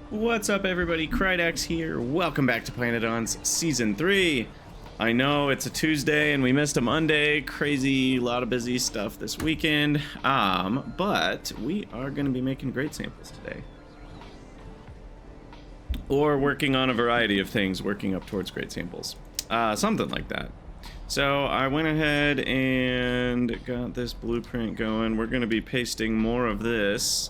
What's up, everybody? Krydax here. Welcome back to pYanodon's Season 3. I know it's a Tuesday and we missed a Monday. Crazy, lot of busy stuff this weekend. But we are going to be making great samples today. Or working on a variety of things, working up towards great samples. Something like that. So I went ahead and got this blueprint going. We're going to be pasting more of this.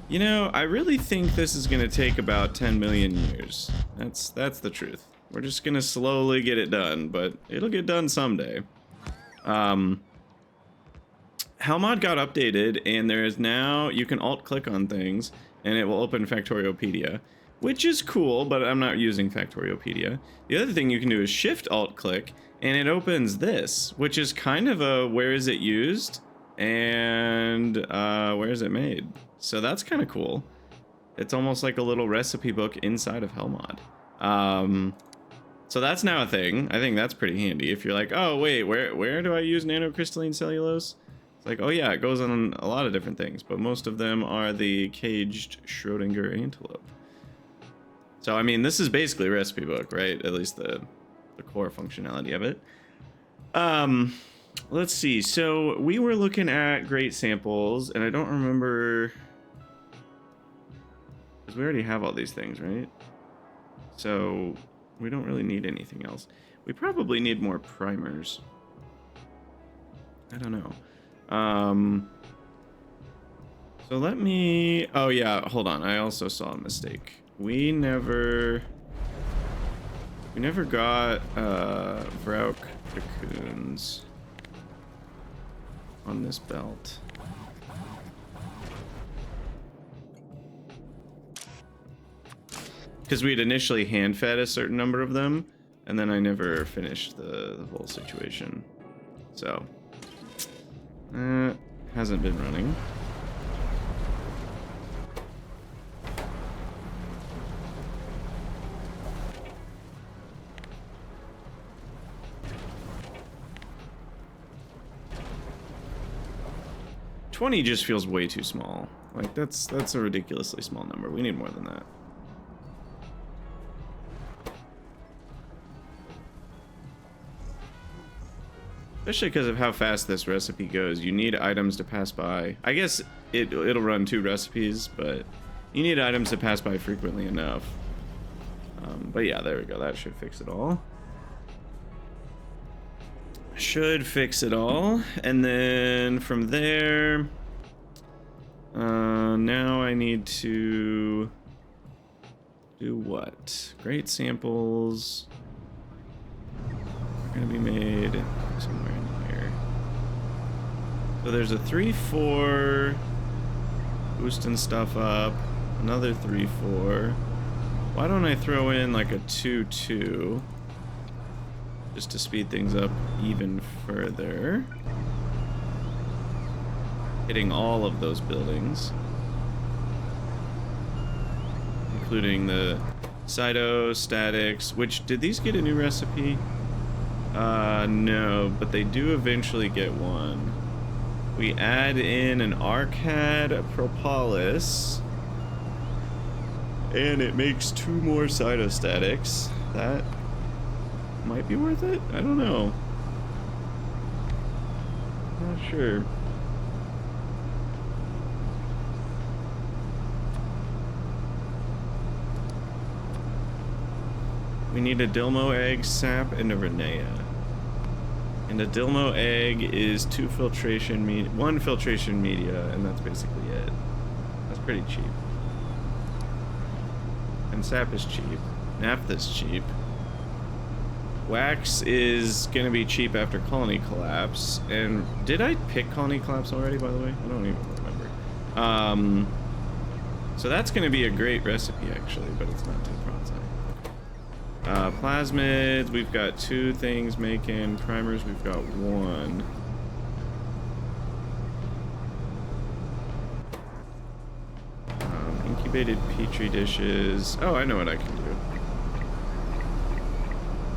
You know, I really think this is going to take about 10 million years. That's the truth. We're just going to slowly get it done, but it'll get done someday. Helmod got updated, and there is now, you can alt-click on things, and it will open Factoriopedia, which is cool, but I'm not using Factoriopedia. The other thing you can do is Shift-Alt-Click, and it opens this, which is kind of a where is it used, and where is it made? So that's kind of cool. It's almost like a little recipe book inside of Helmod. So that's now a thing. I think that's pretty handy. If you're like, oh wait, where do I use nanocrystalline cellulose? It's like, oh yeah, it goes on a lot of different things, but most of them are the caged Schrodinger antelope. So I mean, this is basically a recipe book, right? At least the core functionality of it. Let's see. So we were looking at great samples, and I don't remember. Because we already have all these things, right? So we don't really need anything else. We probably need more primers. I don't know. So let me... Oh yeah, hold on. I also saw a mistake. We never got Vrauk cocoons on this belt. Because we had initially hand-fed a certain number of them, and then I never finished the whole situation. So, hasn't been running. $20 just feels way too small. Like, that's a ridiculously small number. We need more than that. Especially because of how fast this recipe goes. You need items to pass by. I guess it'll run 2 recipes, but you need items to pass by frequently enough. But yeah, there we go. That should fix it all. Should fix it all. And then from there, now I need to do what? Great samples are going to be made somewhere in here. So there's a 3-4 boosting stuff up, another 3-4. Why don't I throw in like a 2-2 just to speed things up even further, hitting all of those buildings, including the cytostatics. Which, did these get a new recipe? No, but they do eventually get one. We add in an Arcad Propolis, and it makes 2 more cytostatics. That might be worth it? I don't know. Not sure. We need a Dilmo egg, sap, and a Renea. And a Dilmo egg is 1 filtration media, and that's basically it. That's pretty cheap. And sap is cheap. Naphtha's cheap. Wax is gonna be cheap after Colony Collapse. And did I pick Colony Collapse already, by the way? I don't even remember. So that's gonna be a great recipe, actually, but it's not too bronze. Plasmids, we've got 2 things making. Primers, we've got 1. Incubated petri dishes. Oh, I know what I can do.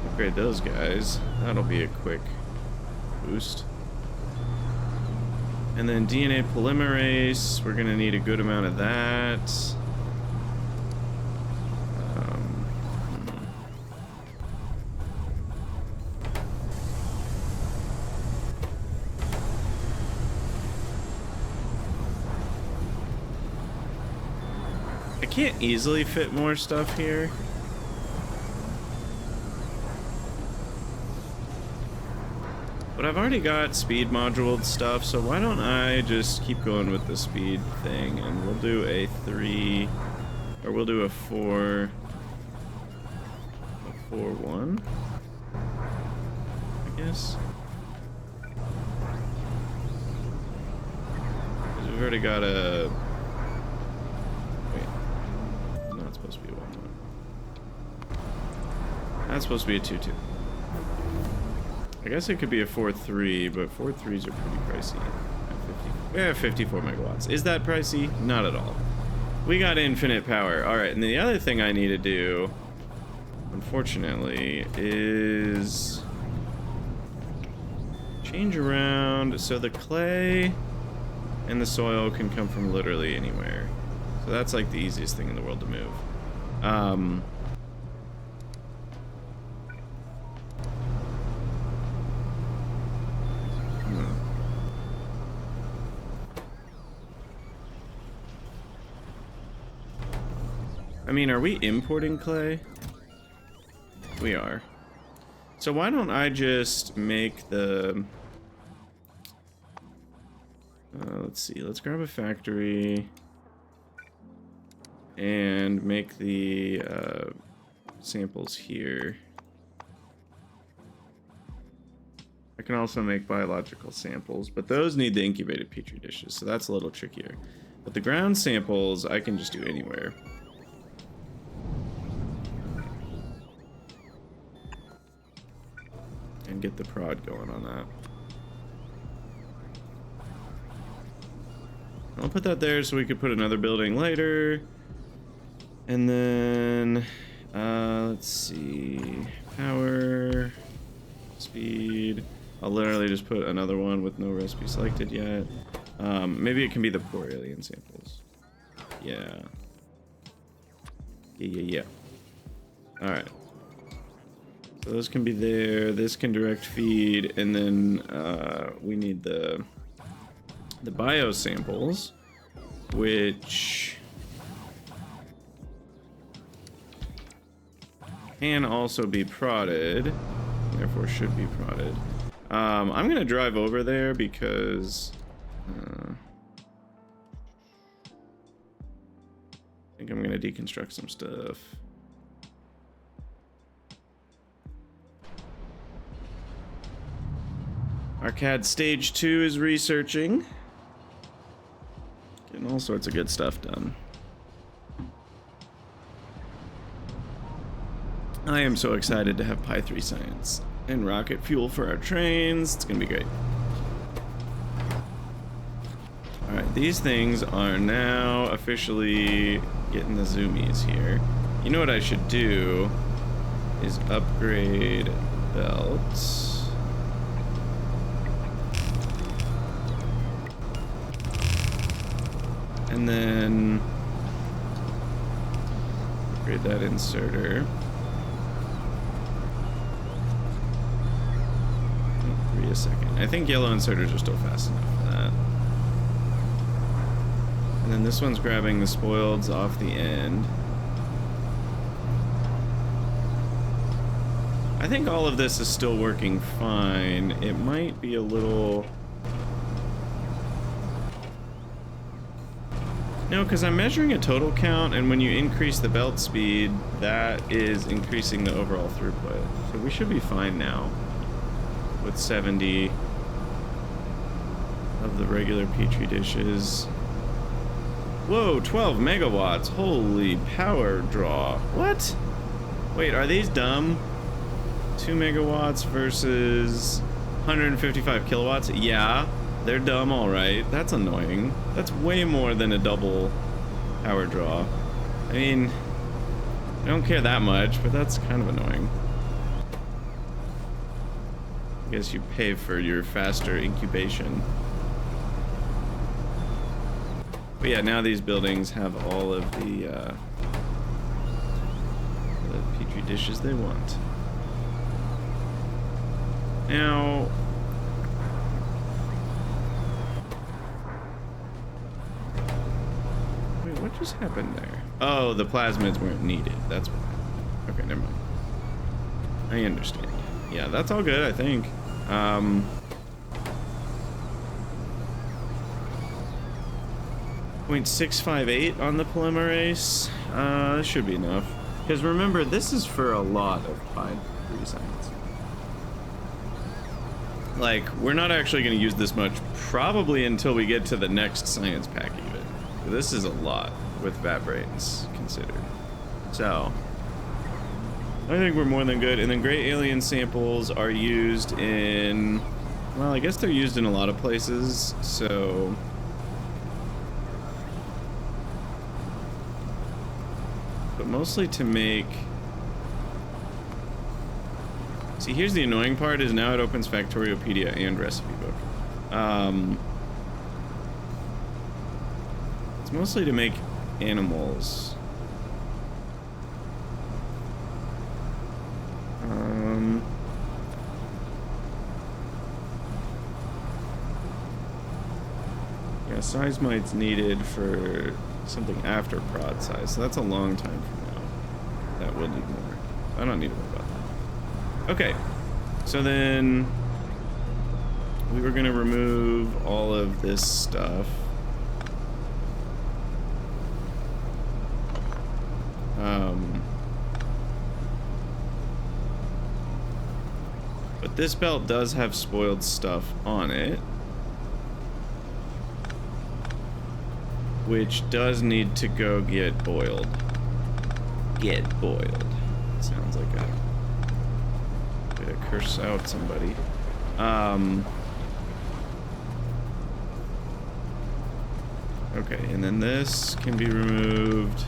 Upgrade those guys. That'll be a quick boost. And then DNA polymerase, we're gonna need a good amount of that. I can't easily fit more stuff here. But I've already got speed moduled stuff, so why don't I just keep going with the speed thing, and we'll do a 3, or we'll do a 4, a 4-1, I guess. Because we've already got a, wait, it's not supposed to be a 1-1. That's supposed to be a 2-2. I guess it could be a 4-3, but 4-3s are pretty pricey. 54 megawatts. Is that pricey? Not at all. We got infinite power. All right, and the other thing I need to do, unfortunately, is change around so the clay and the soil can come from literally anywhere. So that's like the easiest thing in the world to move. I mean, are we importing clay? We are. So why don't I just make the... let's see, let's grab a factory and make the samples here. I can also make biological samples, but those need the incubated petri dishes, so that's a little trickier. But the ground samples I can just do anywhere. And get the prod going on that. I'll put that there so we could put another building later. And then, let's see, power, speed. I'll literally just put another one with no recipe selected yet. Maybe it can be the poor alien samples. Yeah. Yeah. All right. So those can be there. This can direct feed, and then we need the bio samples, which can also be prodded, therefore should be prodded. I'm gonna drive over there because I think I'm gonna deconstruct some stuff. Arcade Stage 2 is researching. Getting all sorts of good stuff done. I am so excited to have Pi 3 science and rocket fuel for our trains. It's gonna be great. Alright, these things are now officially getting the zoomies here. You know what I should do is upgrade belts. And then upgrade that inserter. Give me a second. I think yellow inserters are still fast enough for that. And then this one's grabbing the spoileds off the end. I think all of this is still working fine. It might be a little... No, because I'm measuring a total count, and when you increase the belt speed, that is increasing the overall throughput. So we should be fine now with 70 of the regular petri dishes. Whoa, 12 megawatts. Holy power draw. What? Wait, are these dumb? 2 megawatts versus 155 kilowatts? Yeah. They're dumb, alright. That's annoying. That's way more than a double power draw. I mean, I don't care that much, but that's kind of annoying. I guess you pay for your faster incubation. But yeah, now these buildings have all of the petri dishes they want. Now... Wait, what What just happened there? Oh, the plasmids weren't needed. That's what. Okay, never mind. I understand. Yeah, that's all good, I think. 0.658 on the polymerase. This should be enough. Because remember, this is for a lot of Pi 3 science. Like, we're not actually going to use this much probably until we get to the next science pack even. This is a lot with vat brains considered. So, I think we're more than good. And then gray alien samples are used in, well, I guess they're used in a lot of places, so... But mostly to make... See, here's the annoying part, is now it opens Factoriopedia and recipe book. It's mostly to make animals. Yeah, size mite's needed for something after prod size, so that's a long time from now. That will need more. I don't need to worry about that. Okay, so then we were gonna remove all of this stuff. But this belt does have spoiled stuff on it, which does need to go get boiled. Get boiled. Sounds like a way to curse out somebody. Okay, and then this can be removed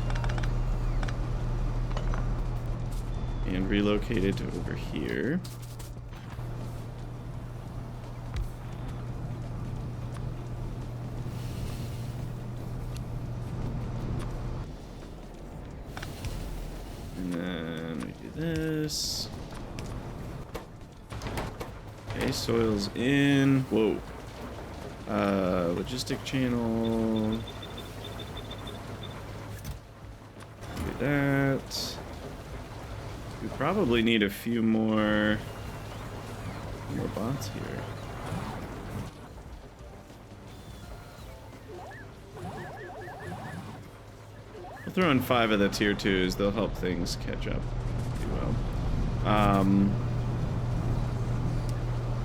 and relocated to over here. This. Okay, soil's in. Whoa. Logistic channel. Do that. We probably need a few more bots here. We'll throw in 5 of the tier 2s. They'll help things catch up.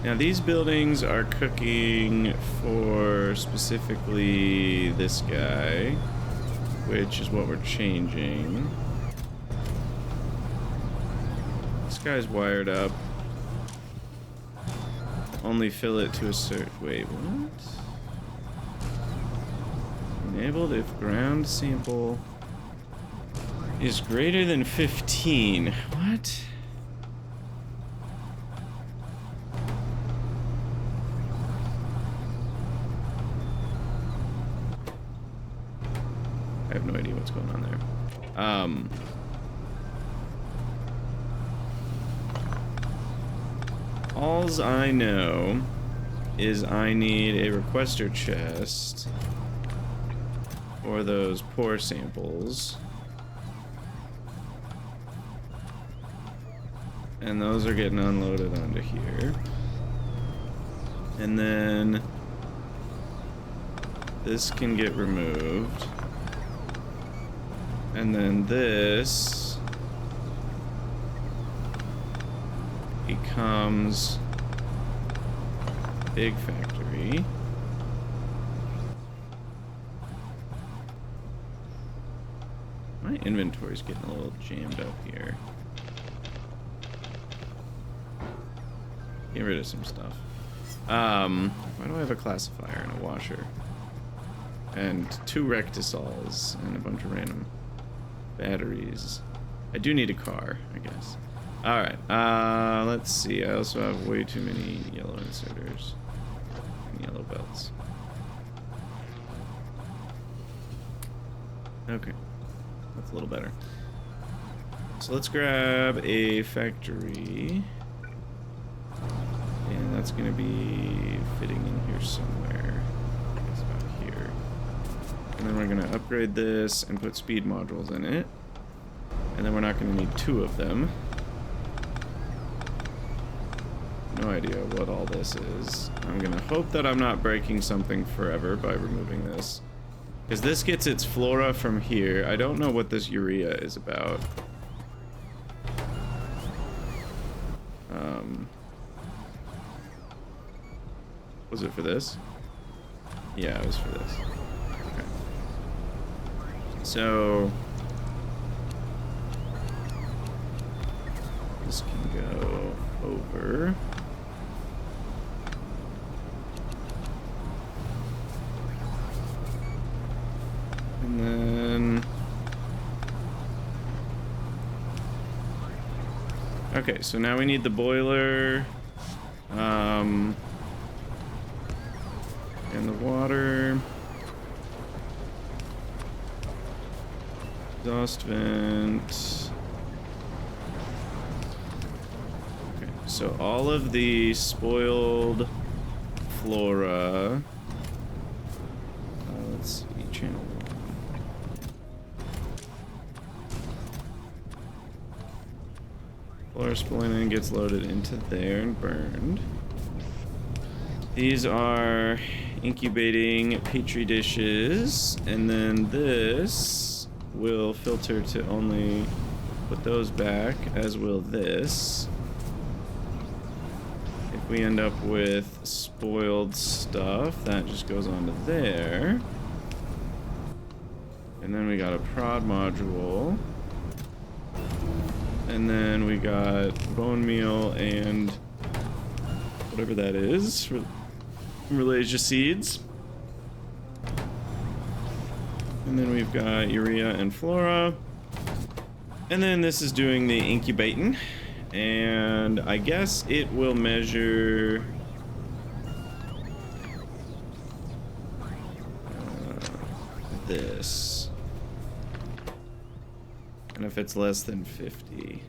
Now these buildings are cooking for specifically this guy, which is what we're changing. This guy's wired up. Only fill it to a certain... Wait, what? Enabled if ground sample is greater than 15. What? I have no idea what's going on there. Alls I know is I need a requester chest for those pore samples. And those are getting unloaded onto here. And then this can get removed. And then this becomes big factory. My inventory's getting a little jammed up here. Get rid of some stuff. Why do I have a classifier and a washer? And 2 rectisols and a bunch of random batteries. I do need a car, I guess. Alright, let's see. I also have way too many yellow inserters and yellow belts. Okay, that's a little better. So let's grab a factory. And that's going to be fitting in here somewhere. I guess about here. And then we're going to upgrade this and put speed modules in it. And then we're not going to need 2 of them. No idea what all this is. I'm going to hope that I'm not breaking something forever by removing this. Because this gets its flora from here. I don't know what this urea is about. Was it for this? Yeah, it was for this. Okay. So this can go over. And then okay, so now we need the boiler. And the water. Exhaust vent. Okay, so all of the spoiled flora. Let's see, channel 1. Flora spoiling gets loaded into there and burned. These are incubating petri dishes, and then this will filter to only put those back, as will this. If we end up with spoiled stuff, that just goes onto there. And then we got a prod module. And then we got bone meal and whatever that is for Malaysia seeds. And then we've got urea and flora. And then this is doing the incubating. And I guess it will measure this. And if it's less than 50.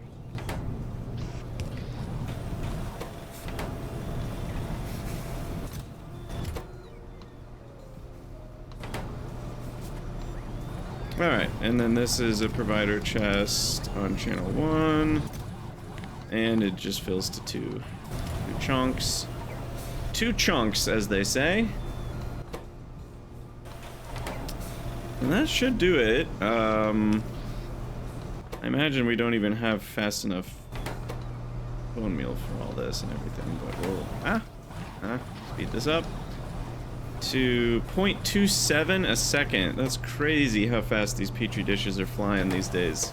Alright, and then this is a provider chest on channel 1. And it just fills to 2 chunks. 2 chunks, as they say. And that should do it. I imagine we don't even have fast enough bone meal for all this and everything, but we'll speed this up to 0.27 a second. That's crazy how fast these petri dishes are flying these days.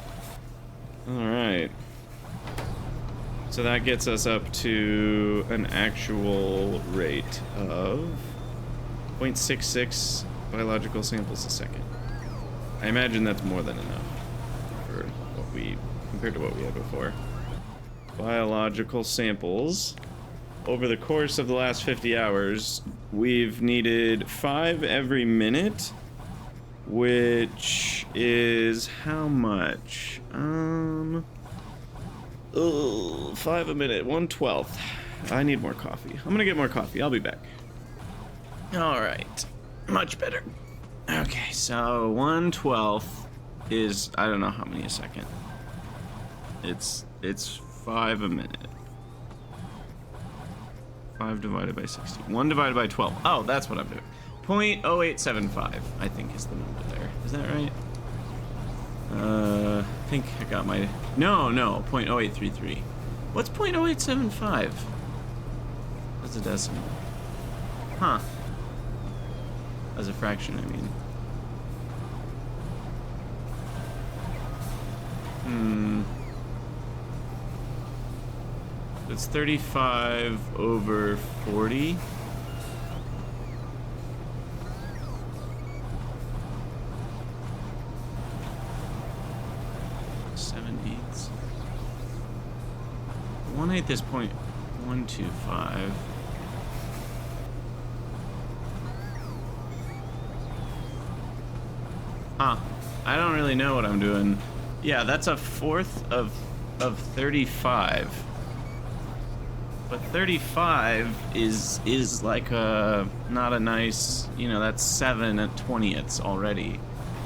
Alright. So that gets us up to an actual rate of 0.66 biological samples a second. I imagine that's more than enough for what compared to what we had before. Biological samples. Over the course of the last 50 hours, we've needed 5 every minute, which is how much? 5 a minute, 1/12. I need more coffee. I'm gonna get more coffee. I'll be back. All right, much better. Okay, so 1/12 is I don't know how many a second. It's 5 a minute. 5 divided by 60. 1 divided by 12. Oh, that's what I'm doing. 0.0875, I think is the number there. Is that right? I think I got my... No, 0.0833. What's 0.0875? That's a decimal. Huh. As a fraction, I mean. It's 35 over 40. Seven-eighths. 1/8 is 0.125. Huh. I don't really know what I'm doing. Yeah, that's a fourth of 35. But 35 is like a not a nice, you know, that's 7/20ths already.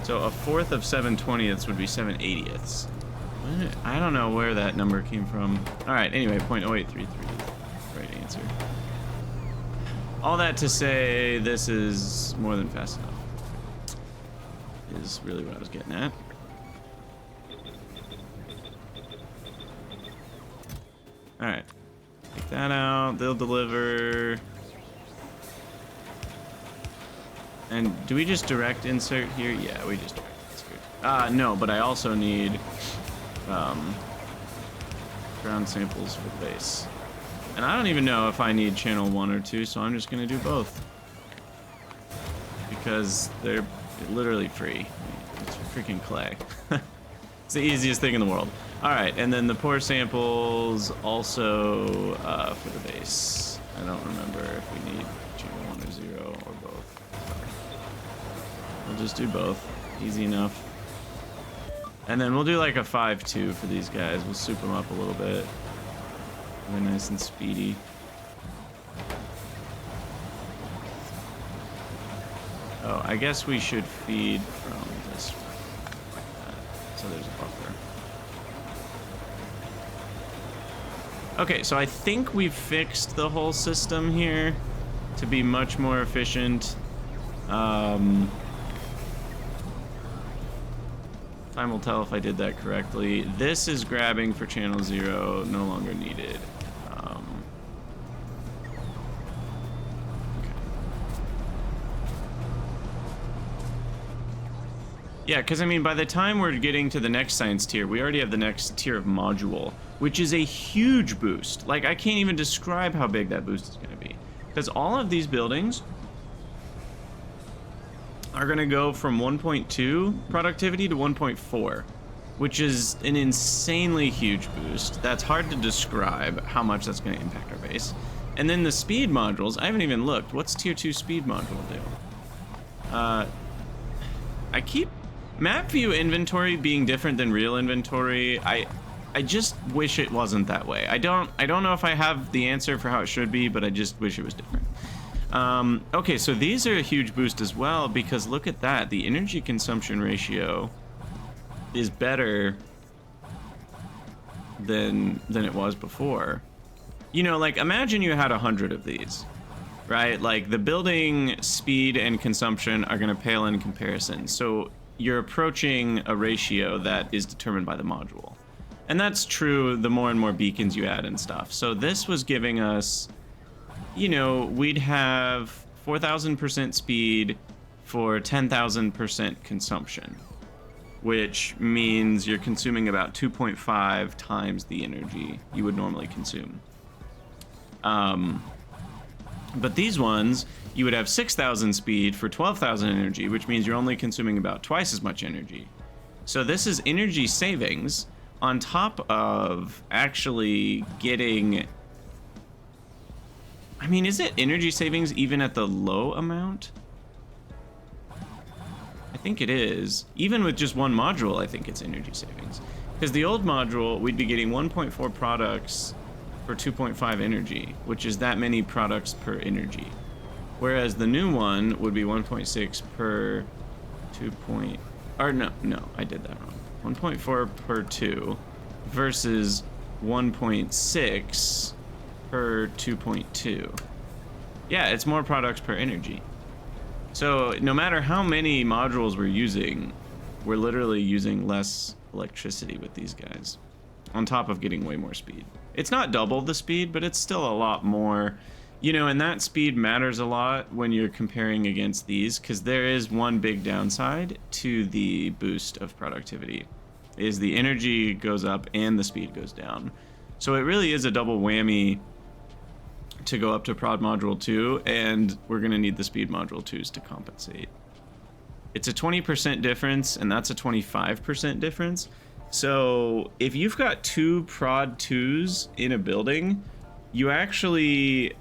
So a fourth of 7/20ths would be 7/80ths. I don't know where that number came from. All right, anyway, 0.0833, right answer. All that to say, this is more than fast enough. Is really what I was getting at. All right. Take that out, they'll deliver. And do we just direct insert here? Yeah, we just direct insert. No, but I also need ground samples for the base. And I don't even know if I need channel 1 or 2, so I'm just gonna do both. Because they're literally free. It's freaking clay. It's the easiest thing in the world. Alright, and then the pore samples also for the base. I don't remember if we need channel 1 or 0 or both. So we'll just do both. Easy enough. And then we'll do like a 5-2 for these guys. We'll soup them up a little bit. Really nice and speedy. Oh, I guess we should feed from this one, like that. So there's a buffer. Okay, so I think we've fixed the whole system here to be much more efficient. Time will tell if I did that correctly. This is grabbing for channel 0, no longer needed. Okay. Yeah, because I mean, by the time we're getting to the next science tier, we already have the next tier of module, which is a huge boost. Like, I can't even describe how big that boost is going to be. Because all of these buildings are going to go from 1.2 productivity to 1.4, which is an insanely huge boost. That's hard to describe how much that's going to impact our base. And then the speed modules, I haven't even looked. What's tier 2 speed module do? I keep map view inventory being different than real inventory. I just wish it wasn't that way. I don't know if I have the answer for how it should be, but I just wish it was different. Okay, so these are a huge boost as well, because look at that. The energy consumption ratio is better than it was before. You know, like, imagine you had 100 of these, right? Like, the building speed and consumption are going to pale in comparison. So you're approaching a ratio that is determined by the module. And that's true the more and more beacons you add and stuff. So this was giving us, you know, we'd have 4,000% speed for 10,000% consumption, which means you're consuming about 2.5 times the energy you would normally consume. But these ones, you would have 6,000 speed for 12,000 energy, which means you're only consuming about twice as much energy. So this is energy savings on top of actually getting... I mean, is it energy savings even at the low amount? I think it is. Even with just one module, I think it's energy savings. Because the old module, we'd be getting 1.4 products for 2.5 energy, which is that many products per energy. Whereas the new one would be 1.6 per 2. Or no, I did that wrong. 1.4 per 2 versus 1.6 per 2.2. Yeah, it's more products per energy. So no matter how many modules we're using, we're literally using less electricity with these guys, on top of getting way more speed. It's not double the speed, but it's still a lot more, you know, and that speed matters a lot when you're comparing against these, because there is one big downside to the boost of productivity, is the energy goes up and the speed goes down. So it really is a double whammy to go up to prod module 2, and we're going to need the speed module 2s to compensate. It's a 20% difference, and that's a 25% difference. So if you've got 2 prod 2s in a building, you actually,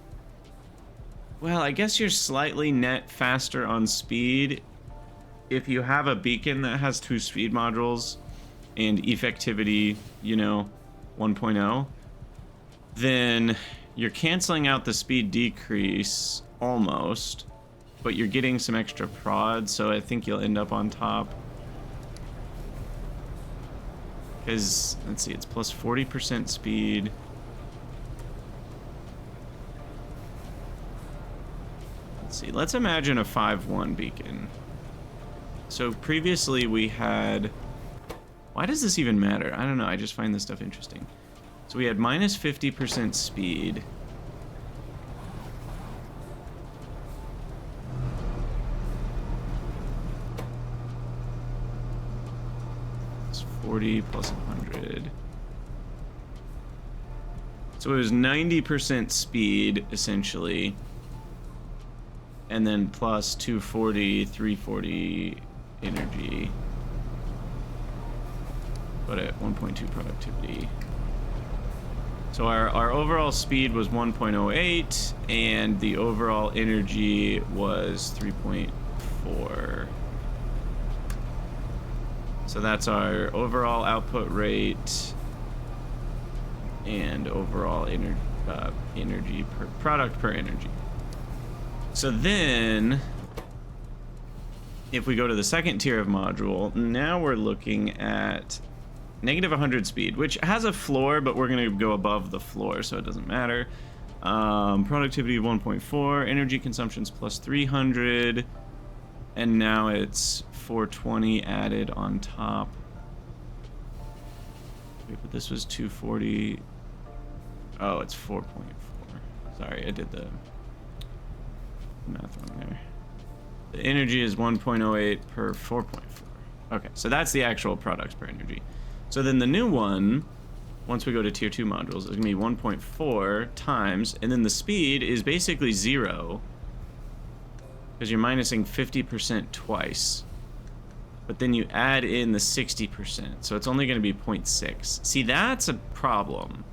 well, I guess you're slightly net faster on speed if you have a beacon that has 2 speed modules and effectivity, you know, 1.0, then you're canceling out the speed decrease almost, but you're getting some extra prod, so I think you'll end up on top. Because, let's see, it's plus 40% speed. Let's see, let's imagine a 5-1 beacon. So previously we had... Why does this even matter? I don't know, I just find this stuff interesting. So we had minus 50% speed. It's 40 plus 100. So it was 90% speed, essentially. And then plus 240, 340 energy. But at 1.2 productivity. So our overall speed was 1.08, and the overall energy was 3.4. So that's our overall output rate and overall energy per product per energy. So then, if we go to the second tier of module, now we're looking at negative 100 speed, which has a floor, but we're going to go above the floor, so it doesn't matter. Productivity of 1.4, energy consumption's plus 300, and now it's 420 added on top. Wait, but this was 240. Oh, it's 4.4. Sorry, I did the math wrong there. The energy is 1.08 per 4.4. Okay, so that's the actual products per energy. So then the new one, once we go to tier 2 modules, is going to be 1.4 times, and then the speed is basically 0, because you're minusing 50% twice. But then you add in the 60%, so it's only going to be 0.6. See, that's a problem.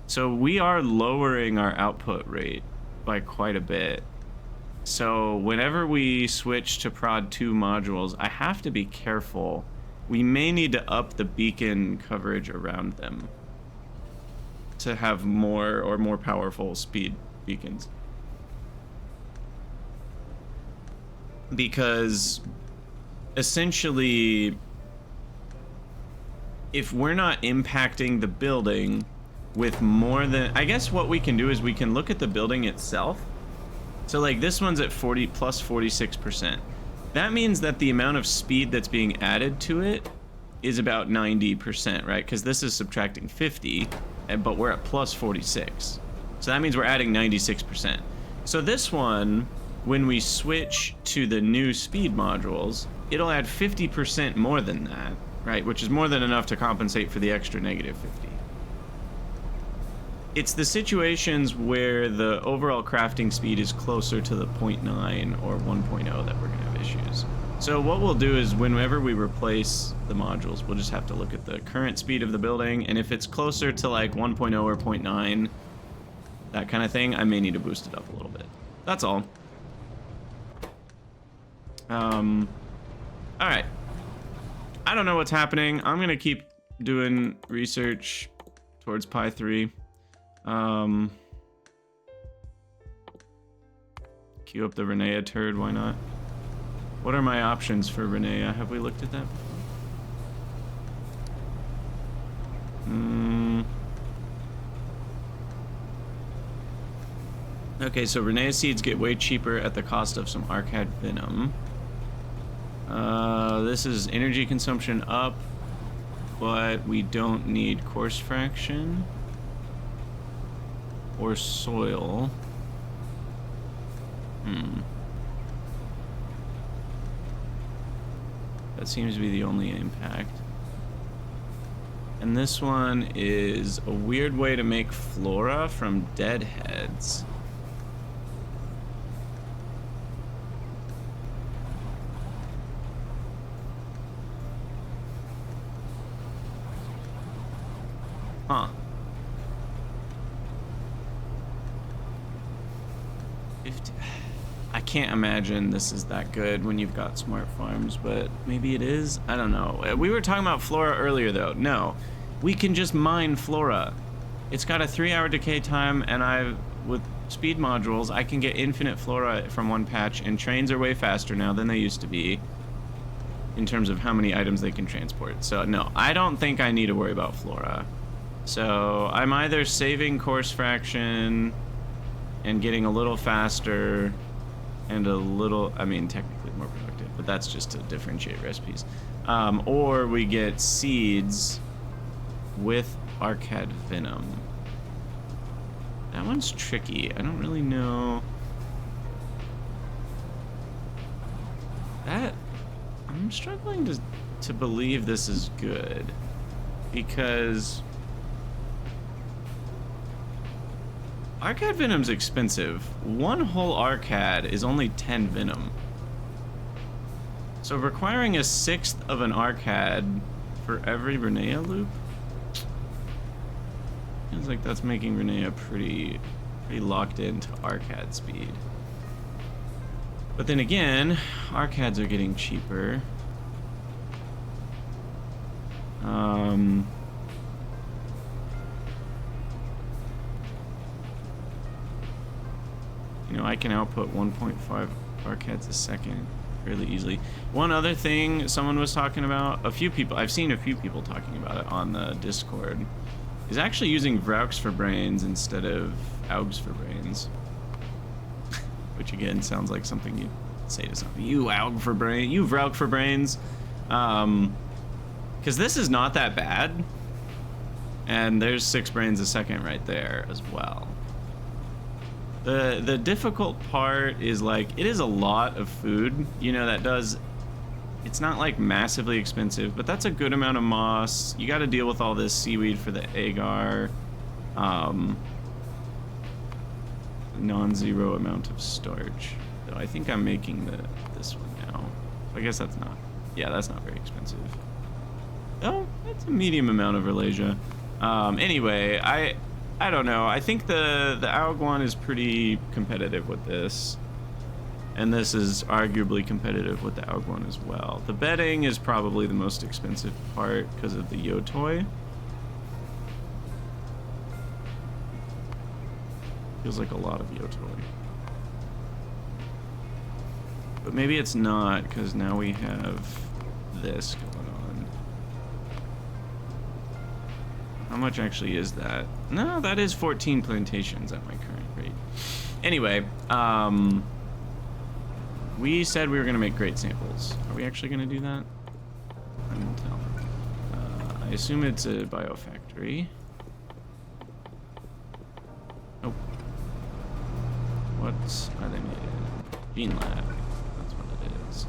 So we are lowering our output rate by quite a bit. So whenever we switch to prod 2 modules, I have to be careful. We may need to up the beacon coverage around them to have more powerful speed beacons. Because essentially, if we're not impacting the building with more than... I guess what we can do is we can look at the building itself. So like this one's at 40 plus 46%. That means that the amount of speed that's being added to it is about 90%, right? Because this is subtracting 50, but we're at plus 46. So that means we're adding 96%. So this one, when we switch to the new speed modules, it'll add 50% more than that, right? Which is more than enough to compensate for the extra negative 50. It's the situations where the overall crafting speed is closer to the 0.9 or 1.0 that we're going to have issues. So what we'll do is whenever we replace the modules, we'll just have to look at the current speed of the building, and if it's closer to like 1.0 or 0.9, that kind of thing, I may need to boost it up a little bit. That's all. Alright. I don't know what's happening. I'm going to keep doing research towards Pi 3. Queue up the Renea turd, why not? What are my options for Renea? Have we looked at that before? Okay, so Renea seeds get way cheaper at the cost of some Arcad Venom. This is energy consumption up, but we don't need course fraction or soil. That seems to be the only impact. And this one is a weird way to make flora from deadheads. Huh. 50. I can't imagine this is that good when you've got smart farms, but maybe it is. I don't know. We were talking about flora earlier, though. No, we can just mine flora. It's got a 3-hour decay time, and with speed modules, I can get infinite flora from one patch, and trains are way faster now than they used to be in terms of how many items they can transport. So no, I don't think I need to worry about flora. So I'm either saving course fraction and getting a little faster and a little, I mean, technically more productive, but that's just to differentiate recipes. Or we get seeds with Arcad Venom. That one's tricky. I don't really know. I'm struggling to believe this is good, because Arcad Venom's expensive. One whole Arcad is only 10 Venom. So requiring a 1/6 of an Arcad for every Renea loop? Feels like that's making Renea pretty locked into Arcad speed. But then again, Arcads are getting cheaper. You know, I can output 1.5 Arcads a second fairly easily. One other thing someone was talking about, I've seen a few people talking about it on the Discord, is actually using Vraux for brains instead of Augs for brains. Which again sounds like something you'd say to somebody. You Aug for brain, you Vraux for brains. Because this is not that bad. And there's 6 brains a second right there as well. The difficult part is, like, it is a lot of food, you know, it's not like massively expensive, but that's a good amount of moss. You got to deal with all this seaweed for the agar. Non-zero amount of starch. So I think I'm making this one now. I guess that's not, yeah, that's not very expensive. Oh, that's a medium amount of Verlasia. Anyway, I don't know. I think the Aug one is pretty competitive with this. And this is arguably competitive with the Aug one as well. The bedding is probably the most expensive part because of the Yotoi. Feels like a lot of Yotoi. But maybe it's not, because now we have this going on. How much actually is that? No, that is 14 plantations at my current rate. Anyway, we said we were going to make great samples. Are we actually going to do that? I won't tell. I assume it's a biofactory. Nope. What are they made in? Gene lab. That's what it is.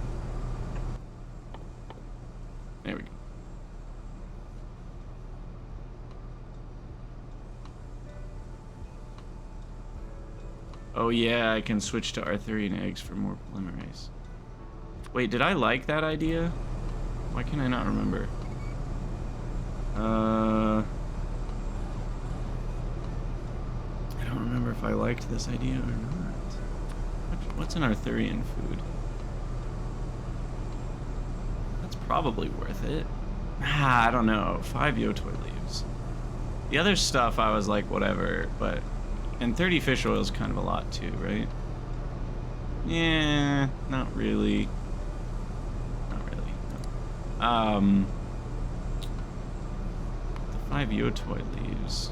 There we go. Oh yeah, I can switch to Arthurian eggs for more polymerase. Wait, did I like that idea? Why can I not remember? I don't remember if I liked this idea or not. What's an Arthurian food? That's probably worth it. I don't know. 5 Yotoi leaves. The other stuff I was like, whatever, but... And 30 fish oil is kind of a lot too, right? Yeah, not really. Not really. No. The 5 Yotoi leaves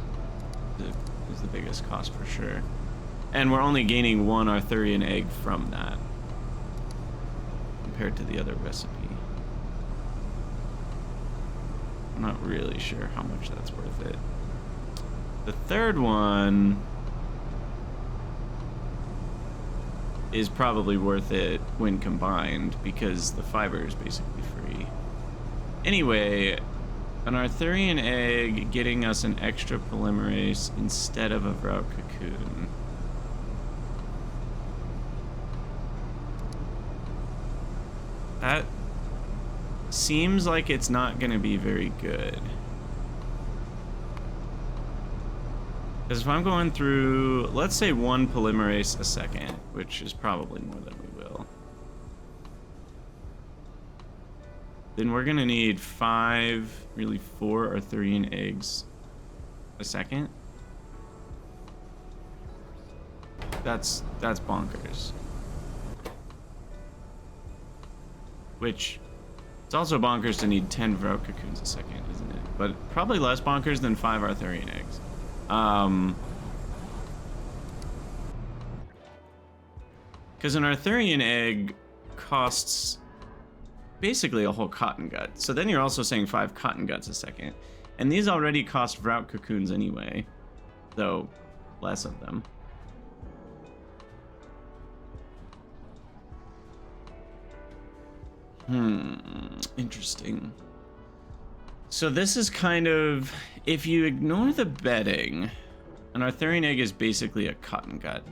is the biggest cost for sure. And we're only gaining 1 Arthurian egg from that, compared to the other recipe. I'm not really sure how much that's worth it. The third one is probably worth it when combined, because the fiber is basically free. Anyway, an Arthurian egg getting us an extra polymerase instead of a Vraux cocoon. That seems like it's not going to be very good. Because if I'm going through, let's say 1 polymerase a second, which is probably more than we will, then we're going to need 5, really 4 Arthurian eggs a second. That's bonkers. Which, it's also bonkers to need 10 Vrout cocoons a second, isn't it? But probably less bonkers than 5 Arthurian eggs. Because an Arthurian egg costs basically a whole cotton gut. So then you're also saying 5 cotton guts a second. And these already cost Vrout cocoons anyway, though less of them. Interesting. So this is kind of, if you ignore the bedding, an Arthurian egg is basically a cotton gut.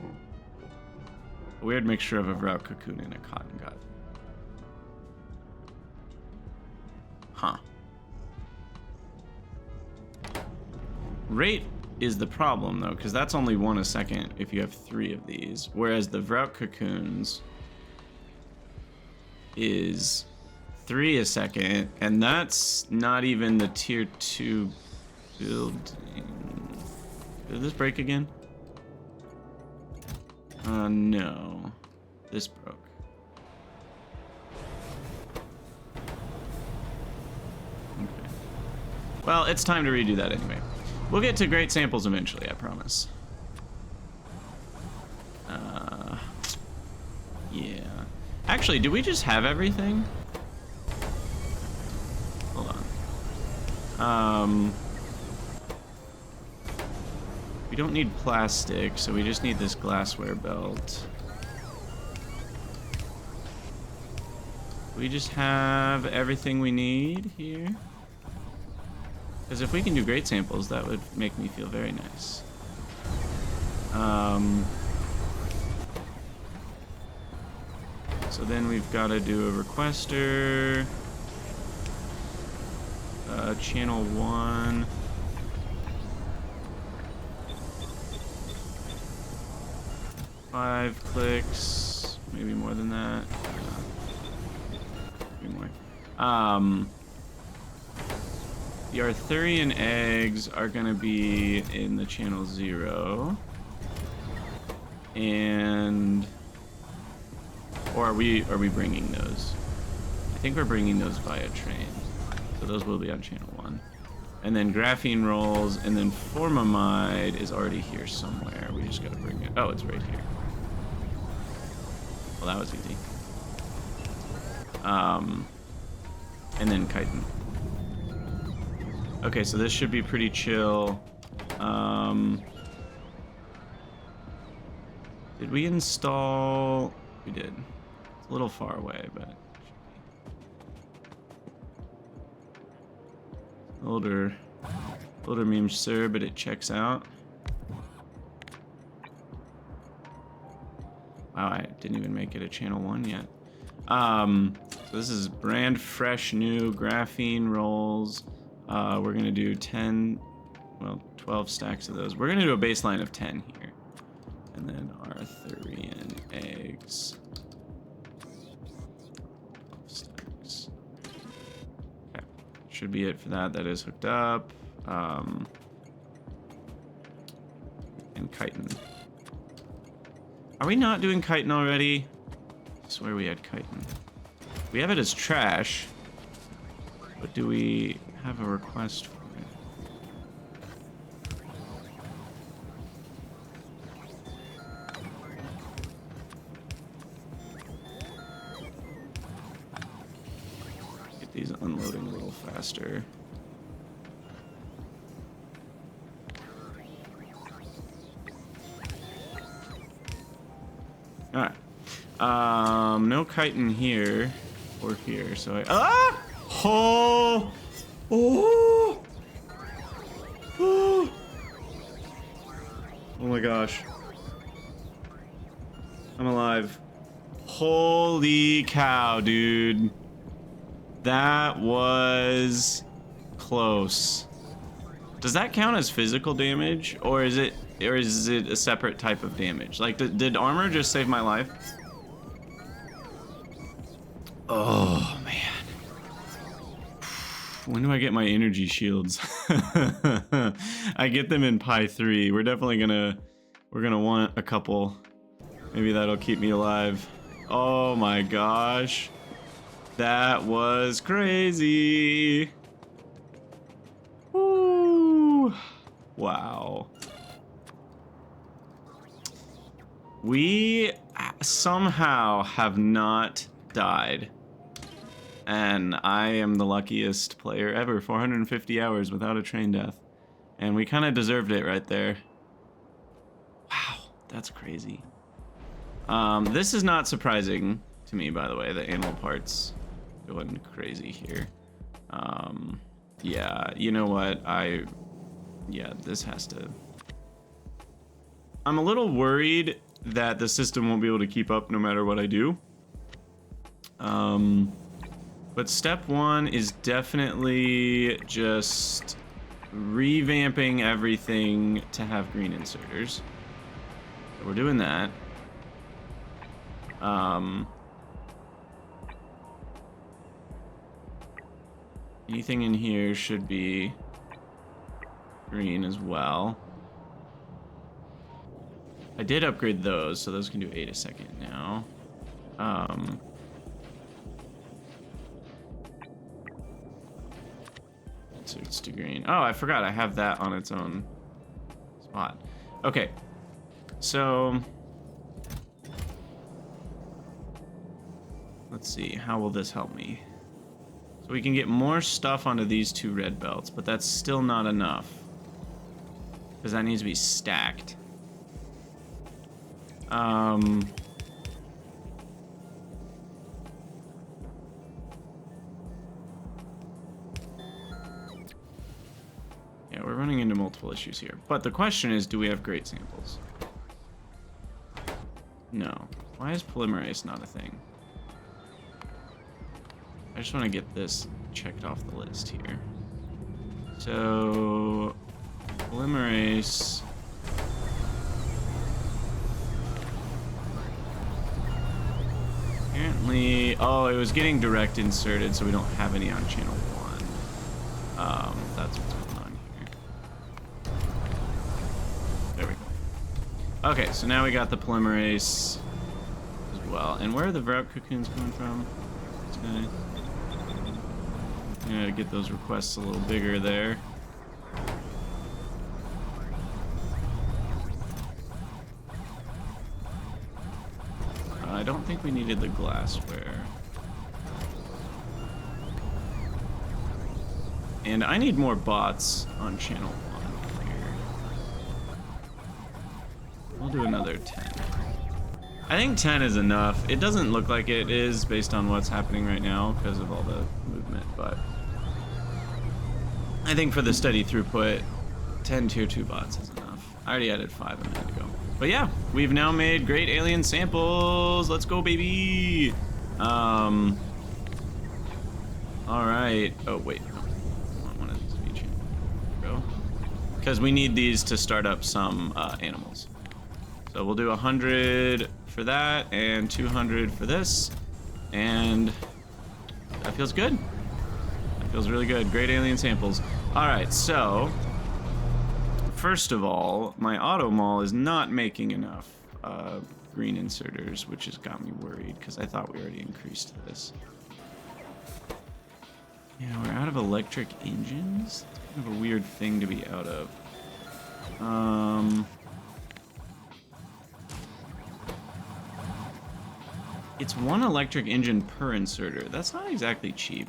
A weird mixture of a Vrout cocoon and a cotton gut. Huh. Rate is the problem though, because that's only 1 a second if you have 3 of these, whereas the Vrout cocoons is 3 a second, and that's not even the tier 2 building. Did this break again? No. This broke. Okay. Well, it's time to redo that anyway. We'll get to great samples eventually, I promise. Yeah. Actually, do we just have everything? Hold on. We don't need plastic, so we just need this glassware belt. We just have everything we need here. Because if we can do great samples, that would make me feel very nice. So then we've got to do a requester. Channel 1. Five clicks, maybe more than that. Maybe more. The Arthurian eggs are gonna be in the channel 0. And or are we bringing those? I think we're bringing those via train. So those will be on channel 1. And then graphene rolls, and then formamide is already here somewhere. We just gotta bring it. Oh, it's right here. Well, that was easy. And then chitin. Okay, so this should be pretty chill. Did we install? We did. It's a little far away, but older meme, sir, but it checks out. Wow, I didn't even make it a channel 1 yet. So this is brand fresh new graphene rolls. We're gonna do 12 stacks of those. We're gonna do a baseline of 10 here. And then Arthurian eggs. 12 stacks. Okay, should be it for that. That is hooked up. And chitin. Are we not doing chitin already? I swear we had chitin. We have it as trash, but do we have a request for it? Get these unloading a little faster. Alright. No chitin here or here, so I... Ah! Oh! Oh! Oh! Oh my gosh. I'm alive. Holy cow, dude. That was close. Does that count as physical damage, or is it a separate type of damage? Like, did armor just save my life? Oh man. When do I get my energy shields? I get them in Pi 3. We're gonna want a couple Maybe that'll keep me alive. Oh my gosh. That was crazy. Woo. Wow. We somehow have not died. And I am the luckiest player ever. 450 hours without a train death. And we kind of deserved it right there. Wow, that's crazy. This is not surprising to me, by the way, the animal parts going crazy here. Yeah, you know what? Yeah, this has to... I'm a little worried that the system won't be able to keep up no matter what I do. But step one is definitely just revamping everything to have green inserters. So we're doing that. Anything in here should be green as well. I did upgrade those, so those can do 8 a second now. Inserts to green. Oh, I forgot I have that on its own spot. Okay, so let's see, how will this help me? So we can get more stuff onto these 2 red belts, but that's still not enough, because that needs to be stacked. Yeah, we're running into multiple issues here. But the question is, do we have great samples? No. Why is polymerase not a thing? I just want to get this checked off the list here. So, polymerase... Apparently... Oh, it was getting direct inserted, so we don't have any on channel 1. That's what's going on here. There we go. Okay, so now we got the polymerase as well. And where are the Vrout cocoons coming from? This guy. I'm gonna get those requests a little bigger there. I don't think we needed the glassware. And I need more bots on channel 1 here. We'll do another 10. I think 10 is enough. It doesn't look like it is based on what's happening right now because of all the movement, but I think for the steady throughput, 10 tier 2 bots is enough. I already added 5 a minute ago. But yeah, we've now made great alien samples. Let's go, baby. All right. Oh, wait. No. I want one of these features. Go. Because we need these to start up some animals. So we'll do 100 for that and 200 for this. And that feels good. That feels really good. Great alien samples. All right, so first of all, my auto mall is not making enough green inserters, which has got me worried because I thought we already increased this. Yeah, we're out of electric engines. It's kind of a weird thing to be out of. It's 1 electric engine per inserter. That's not exactly cheap.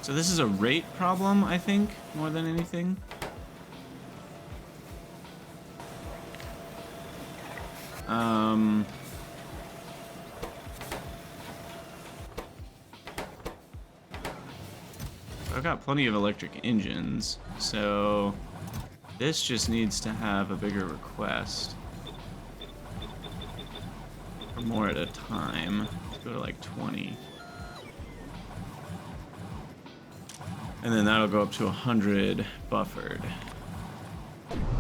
So this is a rate problem, I think, more than anything. I've got plenty of electric engines, so this just needs to have a bigger request. Or more at a time. Let's go to like 20. And then that'll go up to 100 buffered.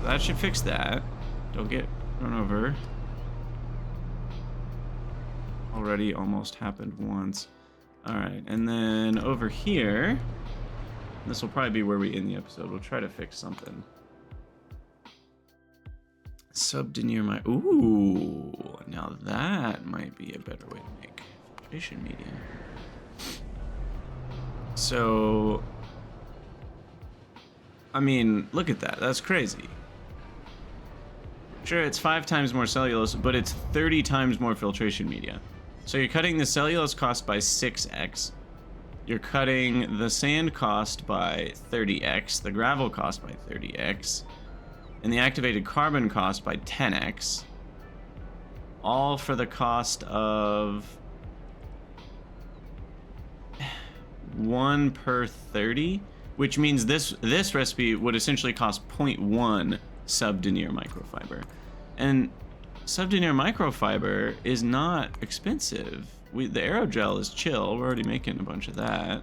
That should fix that. Don't get run over. Already almost happened once. All right, and then over here, this will probably be where we end the episode. We'll try to fix something. Subdenier my... Ooh, now that might be a better way to make filtration media. So, I mean, look at that. That's crazy. Sure, it's 5 times more cellulose, but it's 30 times more filtration media. So you're cutting the cellulose cost by 6x. You're cutting the sand cost by 30x, the gravel cost by 30x, and the activated carbon cost by 10x. All for the cost of 1 per 30, which means this recipe would essentially cost 0.1 subdenier microfiber. And subdenier microfiber is not expensive. The aerogel is chill. We're already making a bunch of that.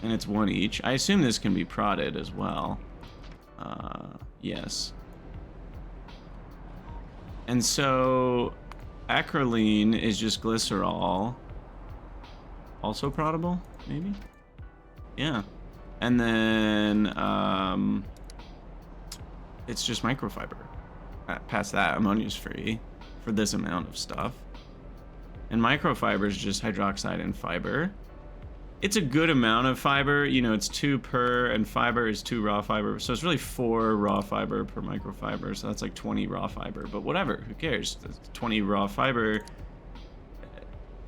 And it's 1 each. I assume this can be prodded as well. Yes. And so acrolein is just glycerol. Also proddable, maybe? Yeah. And then it's just microfiber. Past that, ammonia's free for this amount of stuff. And microfiber is just hydroxide and fiber. It's a good amount of fiber. You know, it's 2 per, and fiber is 2 raw fiber. So it's really 4 raw fiber per microfiber. So that's like 20 raw fiber. But whatever, who cares? That's 20 raw fiber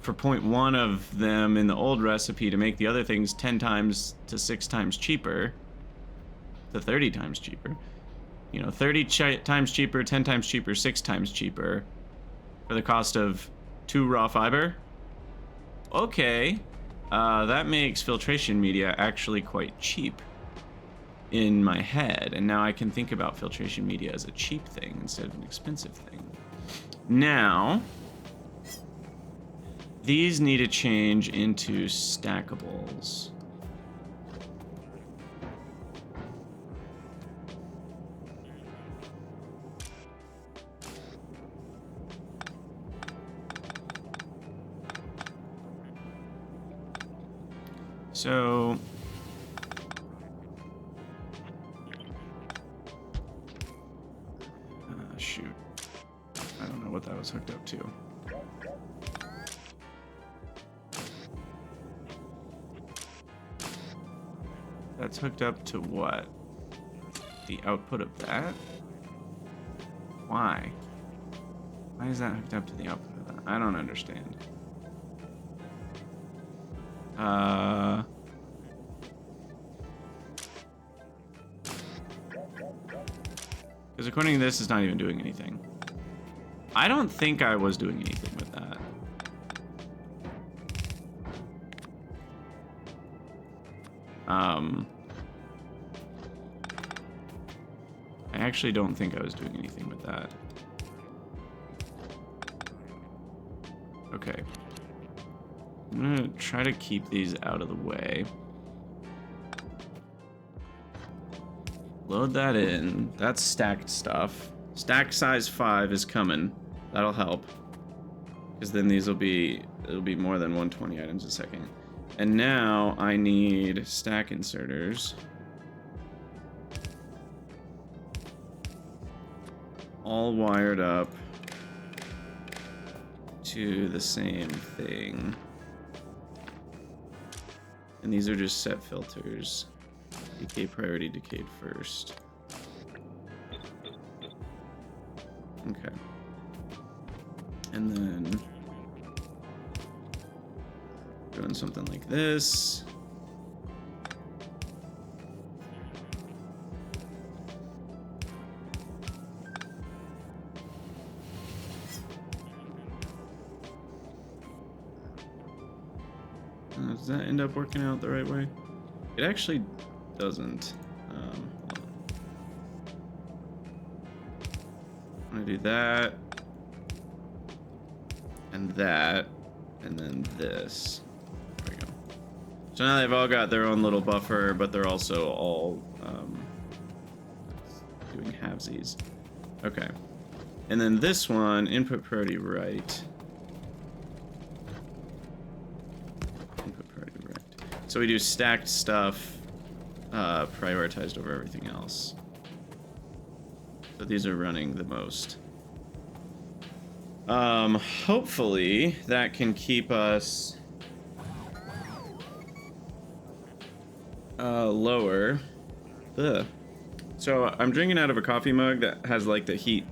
for 0.1 of them in the old recipe to make the other things 10 times to 6 times cheaper. To 30 times cheaper. You know, 30 times cheaper, 10 times cheaper, 6 times cheaper for the cost of 2 raw fiber. Okay, that makes filtration media actually quite cheap in my head, and now I can think about filtration media as a cheap thing instead of an expensive thing. Now, these need to change into stackables. So shoot, I don't know what that was hooked up to. That's hooked up to what? The output of that? Why? Why is that hooked up to the output of that? I don't understand. Because according to this, it's not even doing anything. I don't think I was doing anything with that. I actually don't think I was doing anything with that. Okay. I'm gonna try to keep these out of the way. Load that in. That's stacked stuff. Stack size 5 is coming. That'll help. Because then it'll be more than 120 items a second. And now I need stack inserters. All wired up to the same thing. And these are just set filters. Decay priority decayed first. Okay. And then doing something like this. Does that end up working out the right way? It actually doesn't. Hold on. I'm gonna do that, and that, and then this. There we go. So now they've all got their own little buffer, but they're also all doing halvesies. Okay. And then this one, input priority right. So we do stacked stuff prioritized over everything else. So these are running the most. Hopefully that can keep us lower. Ugh. So I'm drinking out of a coffee mug that has like the heat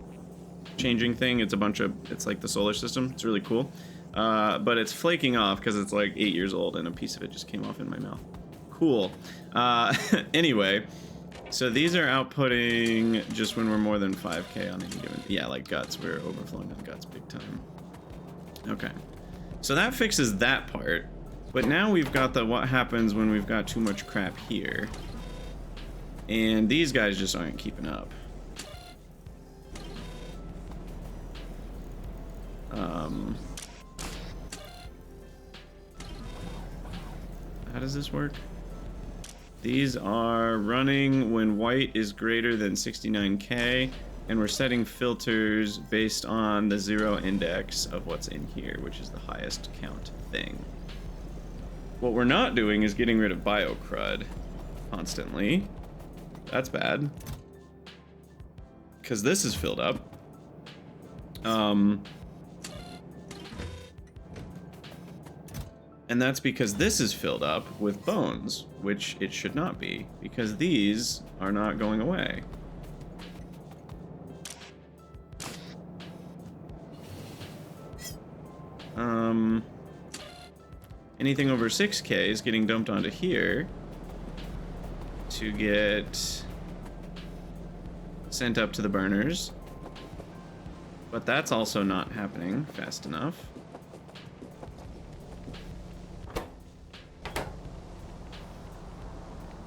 changing thing. It's like the solar system. It's really cool. But it's flaking off because it's like 8 years old and a piece of it just came off in my mouth. Cool. Anyway, so these are outputting just when we're more than 5k on any given. Yeah, like guts. We're overflowing on guts big time. Okay. So that fixes that part. But now we've got the what happens when we've got too much crap here. And these guys just aren't keeping up. How does this work? These are running when white is greater than 69k, and we're setting filters based on the 0 index of what's in here, which is the highest count thing. What we're not doing is getting rid of biocrud constantly. That's bad. Because this is filled up. And that's because this is filled up with bones, which it should not be, because these are not going away. Anything over 6k is getting dumped onto here to get sent up to the burners. But that's also not happening fast enough.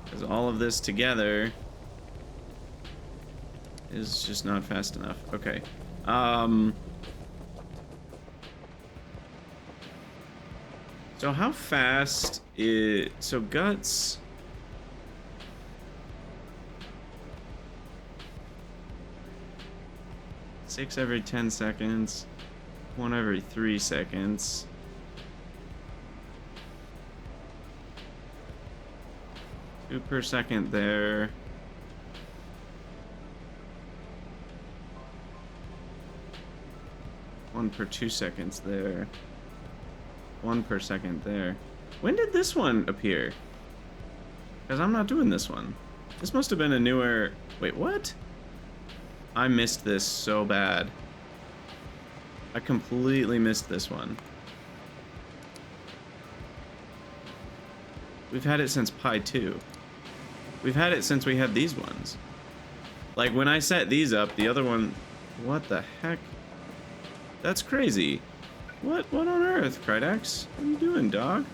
Because all of this together is just not fast enough. Okay. So how fast is... So guts... Six every 10 seconds. 1 every 3 seconds. Two per second there. One per 2 seconds there. 1 per second there. When did this one appear? Because I'm not doing this one. This must have been a newer... Wait, what? I missed this so bad. I completely missed this one. We've had it since Pi 2. We've had it since we had these ones. Like, when I set these up, the other one... What the heck? That's crazy. What on earth, Krydax? What are you doing, dog?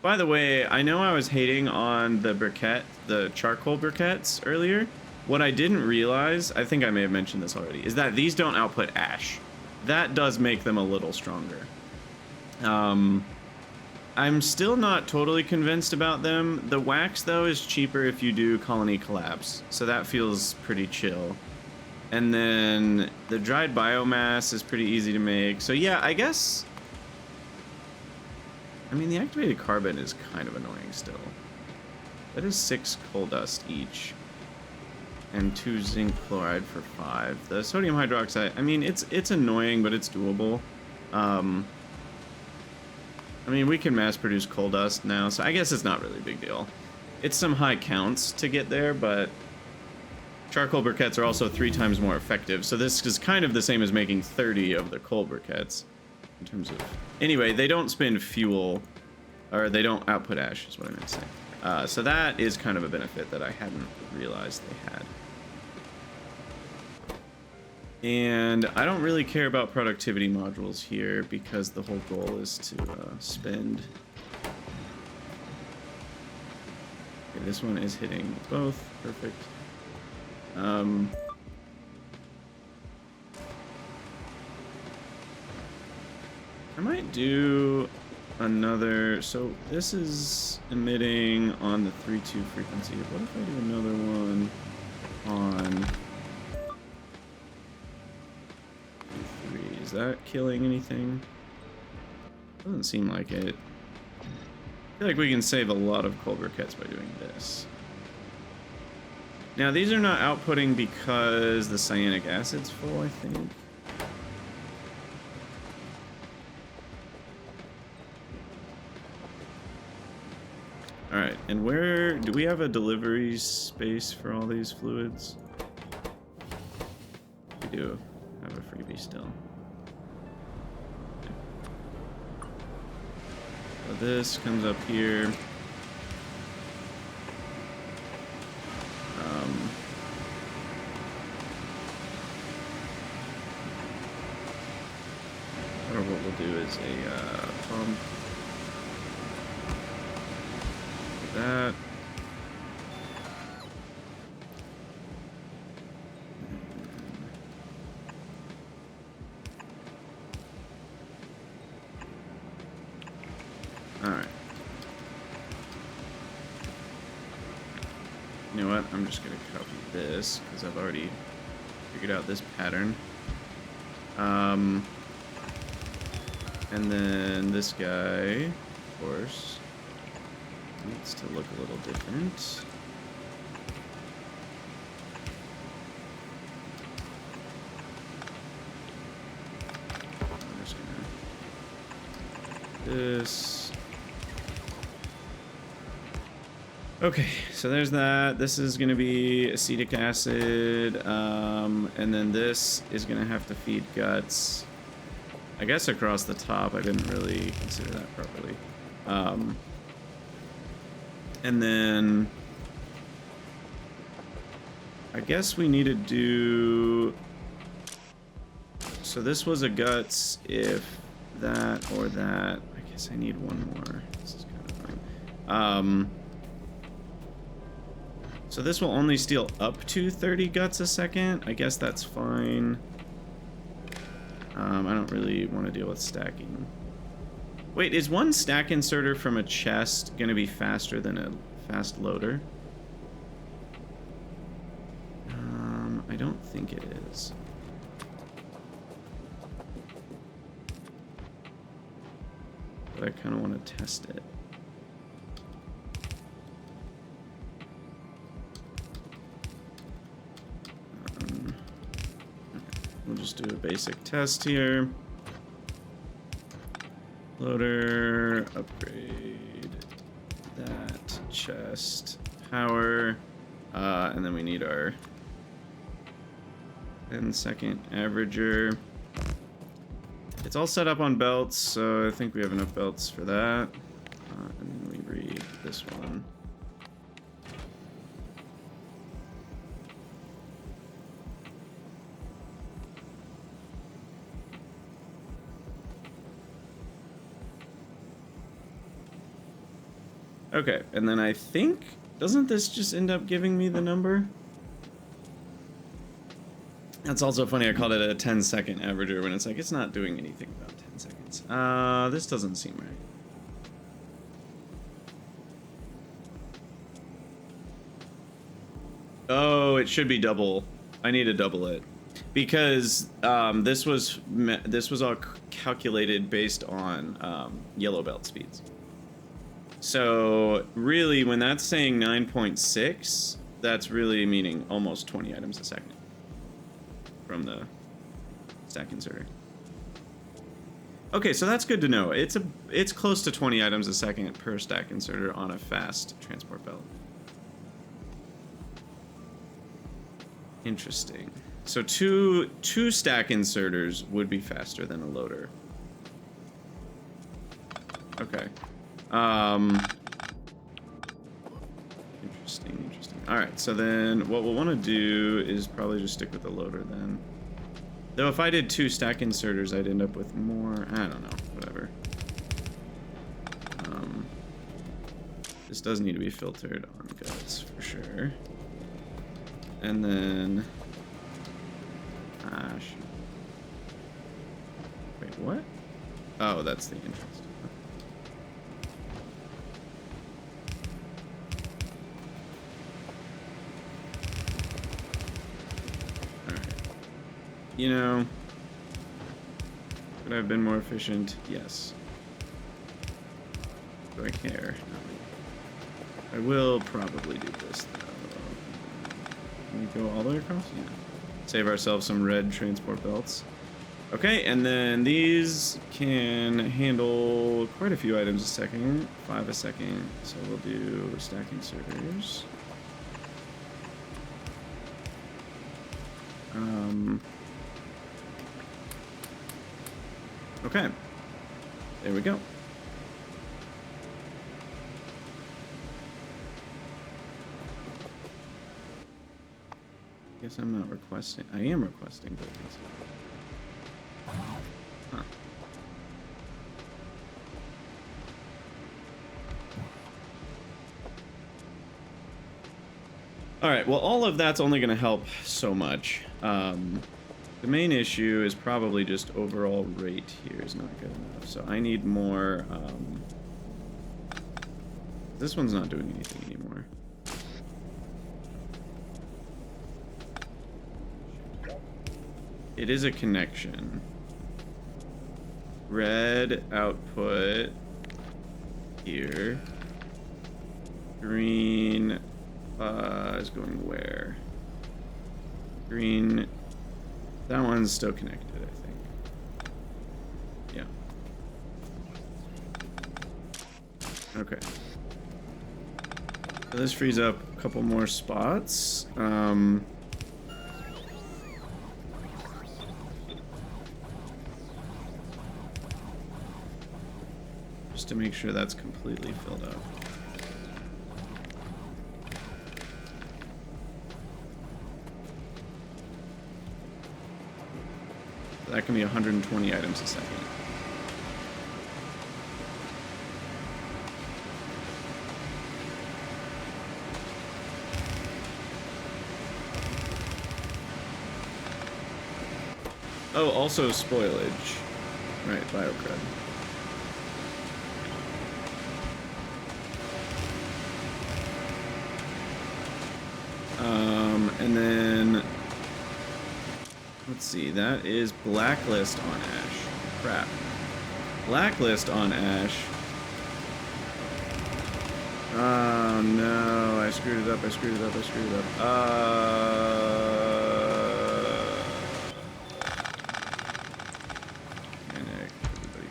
By the way, I know I was hating on the briquette, the charcoal briquettes earlier. What I didn't realize, I think I may have mentioned this already, is that these don't output ash. That does make them a little stronger. I'm still not totally convinced about them. The wax, though, is cheaper if you do colony collapse, so that feels pretty chill. And then the dried biomass is pretty easy to make. So yeah, I guess... I mean, the activated carbon is kind of annoying still. That is 6 coal dust each. And 2 zinc chloride for 5. The sodium hydroxide, I mean, it's annoying, but it's doable. I mean, we can mass produce coal dust now, so I guess it's not really a big deal. It's some high counts to get there, but charcoal briquettes are also 3 times more effective, so this is kind of the same as making 30 of the coal briquettes in terms of... Anyway, they don't spin fuel, or they don't output ash, is what I meant to say. So that is kind of a benefit that I hadn't realized they had. And I don't really care about productivity modules here because the whole goal is to spend. Okay, this one is hitting both. Perfect. I might do another. So this is emitting on the 3.2 frequency. What if I do another one on... that killing anything? Doesn't seem like it. I feel like we can save a lot of cold briquettes by doing this. Now, these are not outputting because the cyanic acid's full, I think. Alright, and where... do we have a delivery space for all these fluids? We do have a freebie still. So this comes up here. Or what we'll do is a pump. That. Alright. You know what? I'm just going to copy this because I've already figured out this pattern. And then this guy, of course, needs to look a little different. I'm just gonna do this. Okay, so there's that. This is gonna be acetic acid, and then this is gonna have to feed guts. I guess across the top. I didn't really consider that properly. And then I guess we need to do... so this was a guts if that or that. I guess I need one more. This is kind of fine. So this will only steal up to 30 guts a second. I guess that's fine. I don't really want to deal with stacking. Wait, is one stack inserter from a chest going to be faster than a fast loader? I don't think it is. But I kind of want to test it. We'll just do a basic test here. Loader, upgrade that, chest, power, and then we need our 10-second averager. It's all set up on belts, so I think we have enough belts for that. And then we read this one. Okay, and then I think, doesn't this just end up giving me the number? That's also funny, I called it a 10-second averager when it's like, it's not doing anything about 10 seconds. This doesn't seem right. Oh, it should be double. I need to double it. Because this was all calculated based on yellow belt speeds. So really, when that's saying 9.6, that's really meaning almost 20 items a second from the stack inserter. Okay, so that's good to know. It's close to 20 items a second per stack inserter on a fast transport belt. Interesting. So two stack inserters would be faster than a loader. Okay. Interesting. All right, so then what we'll want to do is probably just stick with the loader then. Though if I did 2 stack inserters, I'd end up with more. I don't know. Whatever. This does need to be filtered on guts for sure. And then, wait, what? Oh, that's the entrance. You know, Could I have been more efficient? Yes. Do I care? No. I will probably do this, though. Can we go all the way across? Yeah. Save ourselves some red transport belts. Okay, and then these can handle quite a few items a second. 5 a second. So we'll do stacking servers. Okay. There we go. Guess I'm not requesting. I am requesting buildings. Huh. All right, well, all of that's only going to help so much. The main issue is probably just overall rate here is not good enough. So I need more. This one's not doing anything anymore. It is a connection. Red output here. Green is going where? Green. That one's still connected, I think. Yeah. Okay. So this frees up a couple more spots. Just to make sure that's completely filled up. That can be 120 items a second. Oh, also spoilage. Right, biocred. And then let's see, that is blacklist on ash. Crap. Blacklist on ash. Oh no, I screwed it up, I screwed it up, I screwed it up. Panic, everybody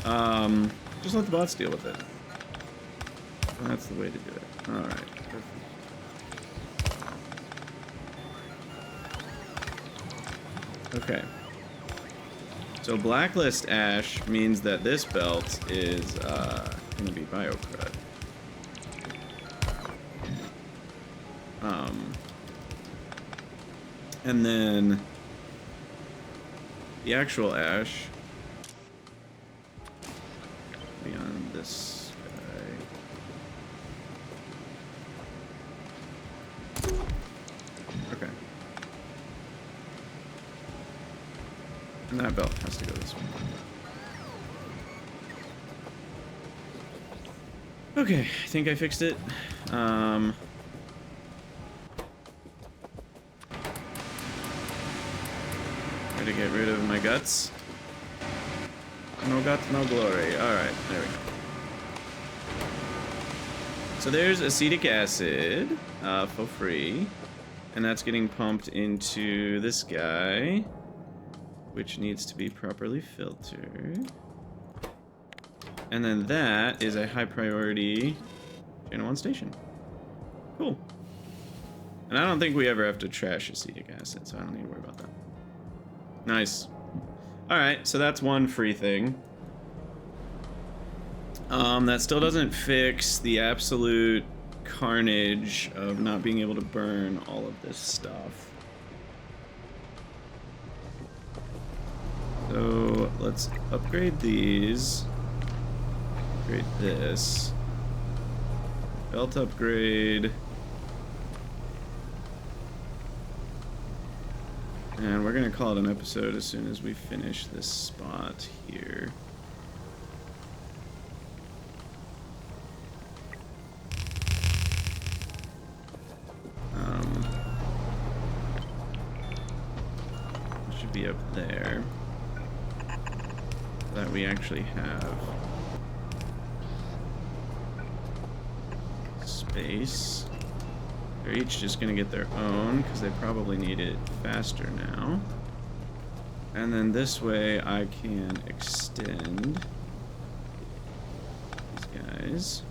panic. Just let the bots deal with it. That's the way to do it. Alright, perfect. Okay. So blacklist ash means that this belt is gonna be biocrud. And then the actual ash be on this guy. Okay. And that belt has to go this way. Okay, I think I fixed it. Try to get rid of my guts. No guts, no glory. Alright, there we go. So there's acetic acid for free. And that's getting pumped into this guy, which needs to be properly filtered. And then that is a high priority Channel 1 station. Cool. And I don't think we ever have to trash acetic acid, so I don't need to worry about that. Nice. Alright, so that's one free thing. That still doesn't fix the absolute carnage of not being able to burn all of this stuff. So let's upgrade these. Upgrade this. Belt upgrade. And we're gonna call it an episode as soon as we finish this spot here. It should be up there. so that we actually have space. They're each just gonna get their own because they probably need it faster now. And then this way I can extend these guys.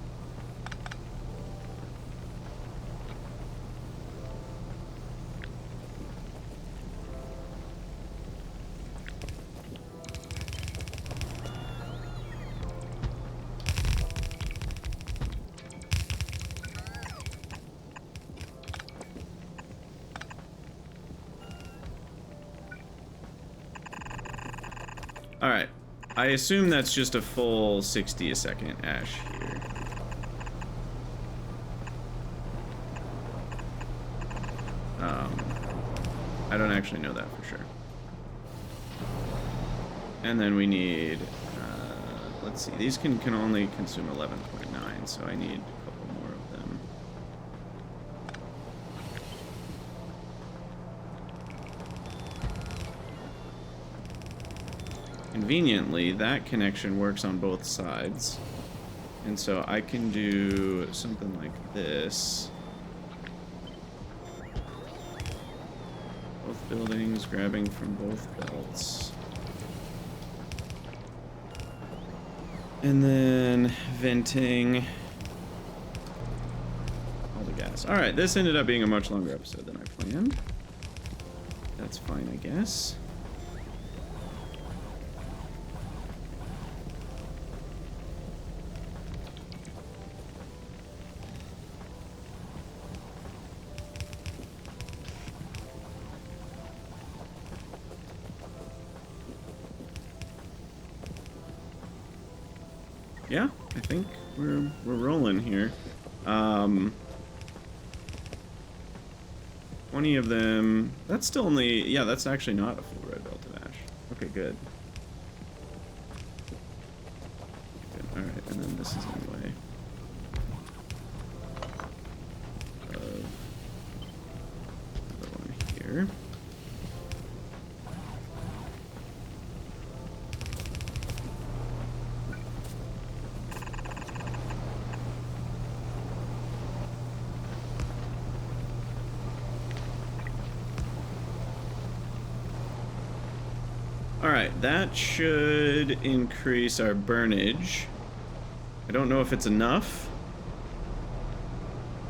Alright, I assume that's just a full 60 a second ash here. I don't actually know that for sure. And then we need, let's see, these can only consume 11.9, so I need a couple more of them. Conveniently, that connection works on both sides. And so I can do something like this. Both buildings, grabbing from both belts. And then venting all the gas. Alright, this ended up being a much longer episode than I planned. That's fine, I guess. Yeah, I think we're rolling here. 20 of them. That's still only, yeah, that's actually not a full red belt of ash. Okay, good. All right, and then this is in the way of another one here. Alright, that should increase our burnage. I don't know if it's enough.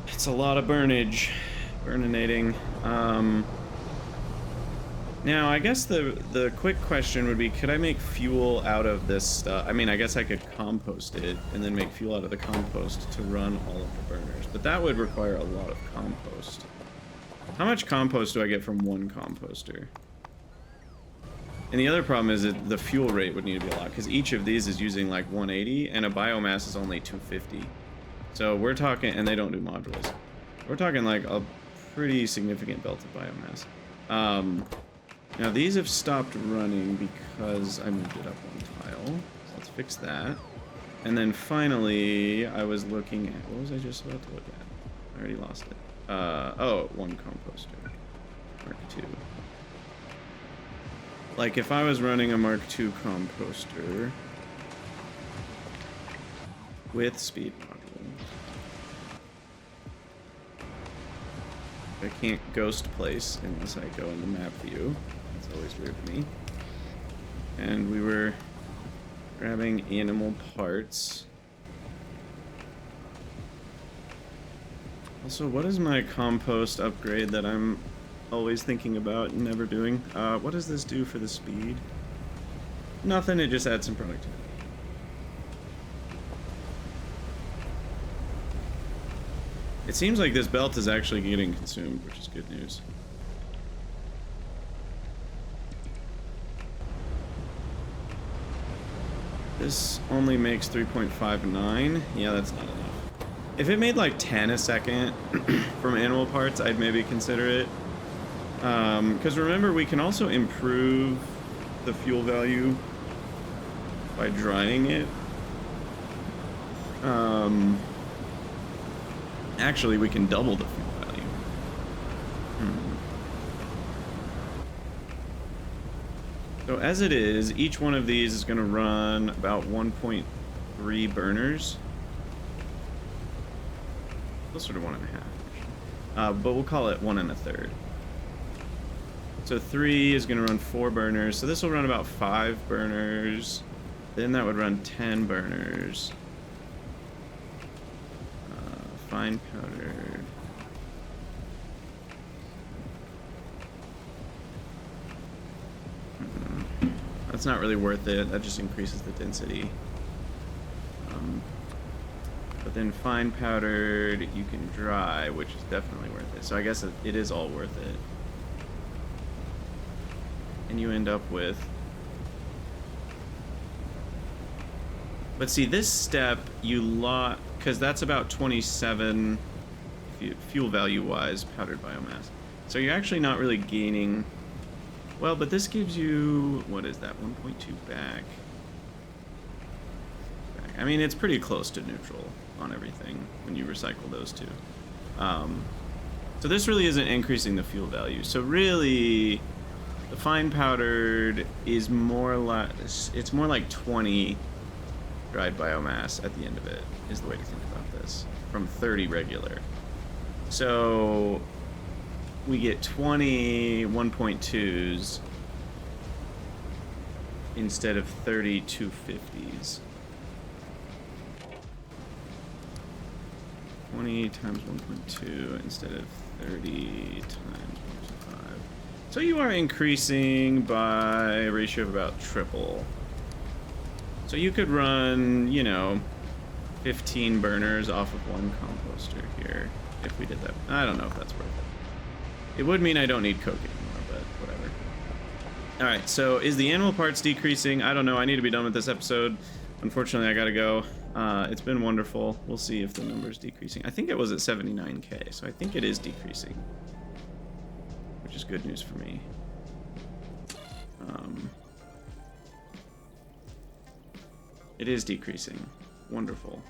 It's a lot of burnage. Burninating. Now, I guess the quick question would be, could I make fuel out of this stuff? I mean, I guess I could compost it and then make fuel out of the compost to run all of the burners. But that would require a lot of compost. How much compost do I get from one composter? And the other problem is that the fuel rate would need to be a lot, because each of these is using like 180, and a biomass is only 250. So we're talking, and they don't do modules. We're talking like a pretty significant belt of biomass. Now these have stopped running because I moved it up one tile. So let's fix that. And then finally, I was looking at, what was I just about to look at? I already lost it. Oh, one composter. Mark II. Like, if I was running a Mark II composter with speed module, I can't ghost place unless I go into map view. That's always weird to me. And we were grabbing animal parts. Also, what is my compost upgrade that I'm always thinking about and never doing? What does this do for the speed? Nothing, it just adds some productivity. It seems like this belt is actually getting consumed, which is good news. This only makes 3.59. Yeah, that's not enough. If it made like 10 a second from animal parts, I'd maybe consider it. Because remember, we can also improve the fuel value by drying it. Actually, we can double the fuel value. So as it is, each one of these is going to run about 1.3 burners. Closer to 1.5. But we'll call it 1 1/3. So 3 is going to run 4 burners. So this will run about 5 burners. Then that would run 10 burners. Fine powdered. That's not really worth it. That just increases the density. But then fine powdered, you can dry, which is definitely worth it. So I guess it is all worth it. And you end up with... But see, this step, you lot, because that's about 27 fuel value-wise powdered biomass. So you're actually not really gaining... Well, but this gives you... What is that? 1.2 back. I mean, it's pretty close to neutral on everything when you recycle those two. So this really isn't increasing the fuel value. So really, the fine powdered is more like... It's more like 20... dried biomass at the end of it, is the way to think about this, from 30 regular. So we get 20 1.2s instead of 30 250s. 20 times 1.2 instead of 30 times 1.5. So you are increasing by a ratio of about triple. So you could run, you know, 15 burners off of one composter here if we did that. I don't know if that's worth it. It would mean I don't need coke anymore, but whatever. All right, so is the animal parts decreasing? I don't know. I need to be done with this episode. Unfortunately, I gotta go. It's been wonderful. We'll see if the number's decreasing. I think it was at 79K, so I think it is decreasing, which is good news for me. It is decreasing. Wonderful.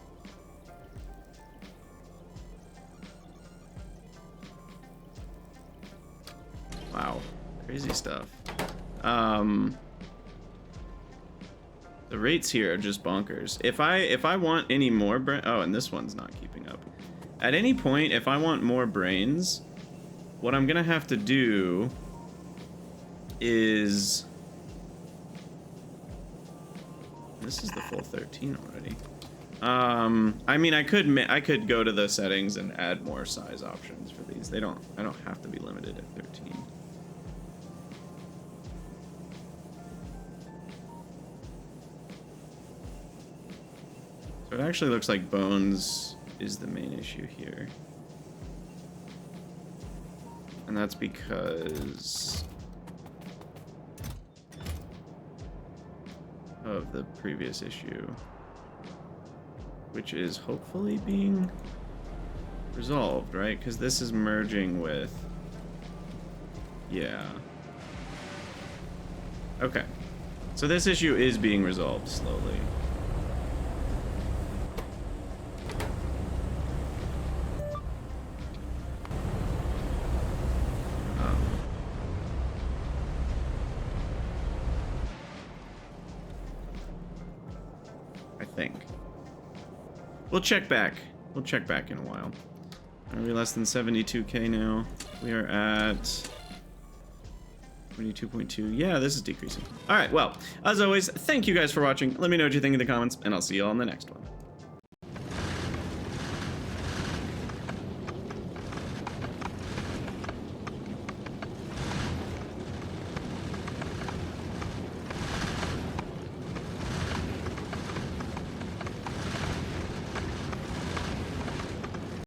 Wow. Crazy stuff. The rates here are just bonkers. If I want any more oh, and this one's not keeping up. At any point, if I want more brains, what I'm gonna have to do is... This is the full 13 already. I mean, I could go to the settings and add more size options for these. I don't have to be limited at 13. So it actually looks like bones is the main issue here. And that's because of the previous issue, which is hopefully being resolved, right? Because this is merging with... Yeah. Okay. So this issue is being resolved slowly. We'll check back. We'll check back in a while. Are we less than 72K now? We are at 22.2. Yeah, this is decreasing. All right, well, as always, thank you guys for watching. Let me know what you think in the comments, and I'll see you all in the next one.